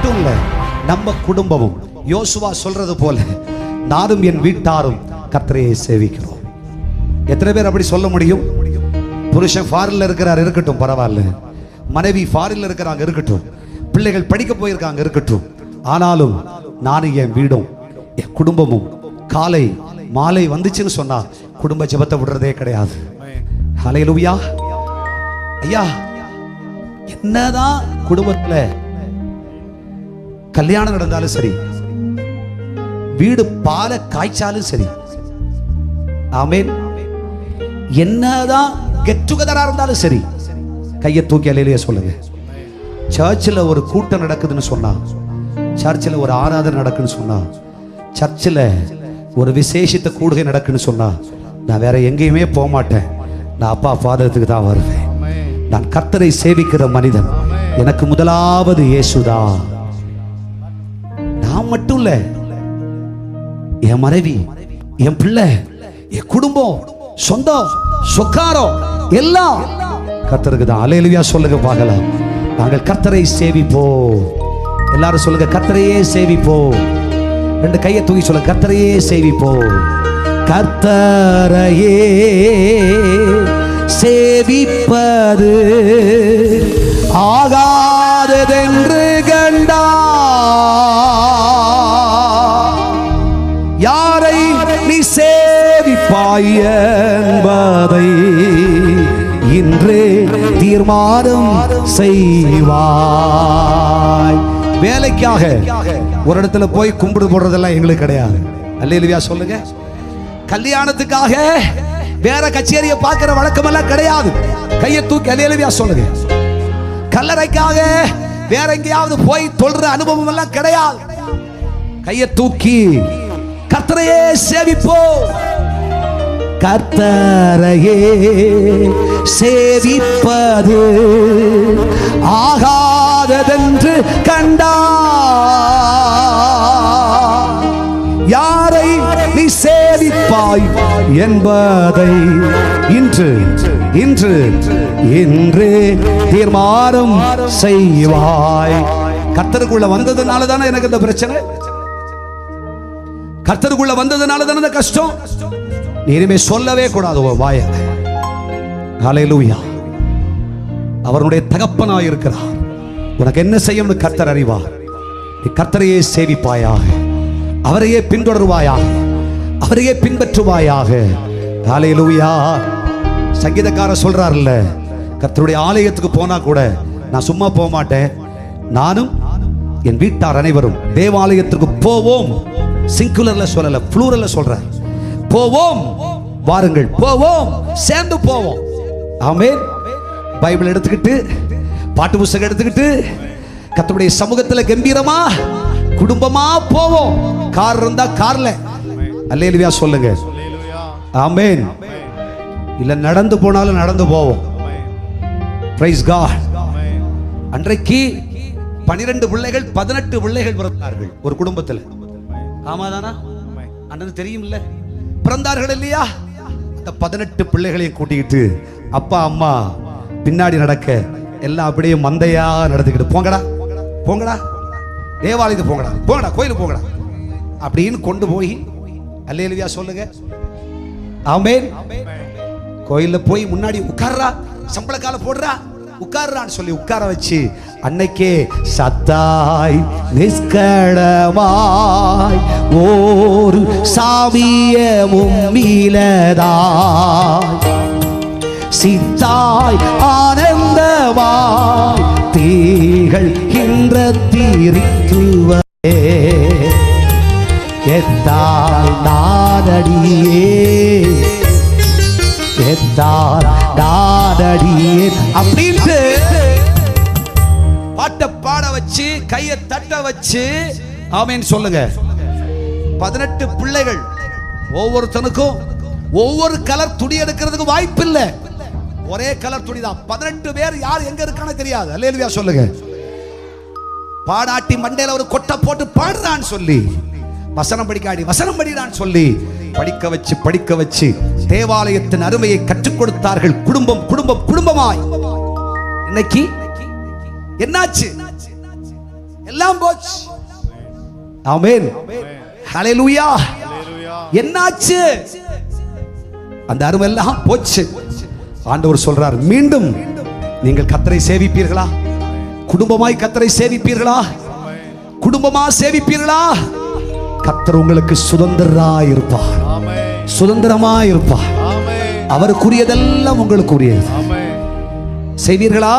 மட்டும் இல்ல, நம்ம குடும்பமும் யோசுவா சொல்றது போல நானும் என் வீட்டாரும் கர்த்தரையே சேவிக்கிறோம். எத்தனை பேர் அப்படி சொல்ல முடியும்? புருஷன் ஃபாரின்ல இருக்கிறார், இருக்கட்டும், பரவாயில்ல. மனைவி ஃபாரின்ல இருக்கிறாங்க, இருக்கட்டும். பிள்ளைகள் படிக்க போயிருக்காங்க, இருக்கட்டும். ஆனாலும் நானும் என் வீடும் என் குடும்பமும் காலை மாலை வந்துச்சுன்னு சொன்னா குடும்ப ஜெபத்தை விடுறதே கிடையாது. ஹல்லேலூயா. ஐயா, என்னதான் குடும்பத்துல கல்யாணம் நடந்தாலும் சரி, வீடு பால காய்ச்சாலும் சரி, ஆமென், என்னதான் கெட் டுகெதரா இருந்தாலும் சரி, கையை தூக்கி அல்லேலூயா சொல்லுங்க. சர்ச்சில் ஒரு கூட்டம் நடக்குதுன்னு சொன்னா, சர்ச்சில் ஒரு ஆராதனை நடக்குன்னு சொன்னா, சர்ச்சில் ஒரு விசேஷித்த கூடுகை நடக்குன்னு சொன்னா, நான் வேற எங்கேயுமே போக மாட்டேன். நான் அப்பா பாதத்துக்கு தான் வருவேன். நான் கர்த்தரை சேவிக்கிற மனிதன். எனக்கு முதலாவது இயேசுதா. நான் மட்டும் இல்ல, என் மனைவி, என் பிள்ளை, என் குடும்பம், சொந்தம், சொக்காரம் எல்லாம் கர்த்தருக்கு தான். அல்லேலூயா சொல்லுங்க பார்க்கலாம். நாங்கள் கர்த்தரை சேவிப்போம். எல்லாரும் சொல்லுங்க, கர்த்தரையே சேவிப்போம். ரெண்டு கையை தூக்கி சொல்லுங்க, கர்த்தரையே சேவிப்போம். கர்த்தரையே சேவிப்பது ஆகாததென்று கண்டா, யாரை நீ சேவிப்பாய் என்பதை இன்று தீர்மானம் செய்வாய். வேலைக்காக ஒரு இடத்துல போய் கும்பிடு போடுறதெல்லாம் எங்களுக்கு கிடையாது. அல்லேலூயா சொல்லுங்க. கல்யாணத்துக்காக வேற கச்சேரியை பார்க்கிற வழக்கம் எல்லாம் கிடையாது. கையை தூக்கி அல்லேலூயா சொல்லுங்க. கல்லறைக்காக வேற எங்கேயாவது போய் தொழுற அனுபவம் எல்லாம் கிடையாது. கையை தூக்கி கர்த்தரையே சேவிப்போம். கர்த்தரையே சேவிப்பது ஆகாததென்று கண்டா, யாரை நீ சேவிப்பாய் என்பதை இன்று இன்று இன்று தீர்மானம் செய்வாய். கர்த்தருக்குள்ள வந்ததுனால தானே எனக்கு இந்த பிரச்சனை, கர்த்தருக்குள்ள வந்ததுனால தானே இந்த கஷ்டம். இனிமே சொல்லவே கூடாது வாய. ஹல்லேலூயா. அவருடைய தகப்பனாய் இருக்கிறார். உனக்கு என்ன செய்யணும்னு கர்த்தர் அறிவார். நீ கர்த்தரையே சேவிப்பாயாக, அவரையே பின்தொடருவாயாக, அவரையே பின்பற்றுவாயாக. ஹல்லேலூயா. சங்கீதக்காரர் சொல்றாருல்ல, கர்த்தருடைய ஆலயத்துக்கு போனா கூட நான் சும்மா போக மாட்டேன், நானும் என் வீட்டார் அனைவரும் தேவாலயத்திற்கு போவோம். சிங்குலர்ல சொல்லல, ப்ளூரல்ல சொல்றார். போவோம், வாருங்கள், போவோம், சேர்ந்து போவோம். ஆமென். பைபிள் எடுத்துக்கிட்டு, பாட்டு புத்தகம் எடுத்துக்கிட்டு, கர்த்தருடைய சமூகத்துல கம்பீரமா குடும்பமா போவோம். கார் இருந்தா கார்ல. அல்லேலூயா சொல்லுங்க. ஆமென். இல்ல நடந்து போனாலும் நடந்து போவோம். Praise God. அன்றைக்கு 12 பிள்ளைகள் 18 பிள்ளைகள் பிறந்தார்கள் ஒரு குடும்பத்தில். ஆமாதானா? அண்ணன் தெரியும் இல்ல, பிறந்தார்கள் இல்லையா? அந்த 18 பிள்ளைகளையும் கூட்டிக்கிட்டு அப்பா அம்மா பின்னாடி நடக்க, எல்லாம் அப்படியே மந்தையா நடந்துக்கிட்டு, போங்கடா போங்கடா தேவாலயத்துக்கு போங்கடா, போங்கடா கோயிலுக்கு போங்கடா அப்படின்னு கொண்டு போய், அல்லேலூயா சொல்லுங்க. ஆமென். கோயில்ல போய் முன்னாடி உட்கார்றா, சம்பளக்கால போடுறா, உட்கார்றான்னு சொல்லி உட்கார வச்சு, அன்னைக்கே சத்தாய் நிஷ்களமாய் ஒரு சாமியமும் மீளதாய் சித்தாய் ஆனந்தமாய் தீகழ்கின்ற தீரிக்குவே எத்தால் நானடியே எத்தால் நானடியே அப்படின்ட்டு பாட்ட பாட வச்சு, கையை தட்ட வச்சு, ஆமென் சொல்லுங்க. 18 பிள்ளைகள், ஒவ்வொருத்தனுக்கும் ஒவ்வொரு கலர் துணி எடுக்கிறதுக்கு வாய்ப்பு இல்லை. ஒரே கலர் துணி தான். 18 பேர் யார் எங்க இருக்கான்னு தெரியாது. அல்லேலூயா சொல்லுங்க. பாடாட்டி மண்டையில ஒரு கொட்டை போட்டு பாடுறான்னு சொல்லி, வசனம் படிக்காடி வசனம் படிடான்னு சொல்லி படிக்க வச்சு தேவாலயத்தின் அருமையை கற்றுக் கொடுத்தார்கள். குடும்பம் குடும்பம் குடும்பமாய். இன்னைக்கு என்னாச்சு? எல்லாம் போச்சு. ஆமென். ஹalleluya. என்னாச்சு? அந்த அருமெல்லாம் போச்சு. ஆண்டவர் சொல்றார், மீண்டும் நீங்கள் கர்த்தரை சேவிப்பீர்களா? குடும்பமாய் கர்த்தரை சேவிப்பீர்களா? குடும்பமா சேவிப்பீர்களா? கர்த்தர் உங்களுக்கு சுதந்திரராய் இருப்பார், சுதந்திரமாய் இருப்பார். அவருக்குரியதெல்லாம் உங்களுக்குரியது. செய்வீர்களா?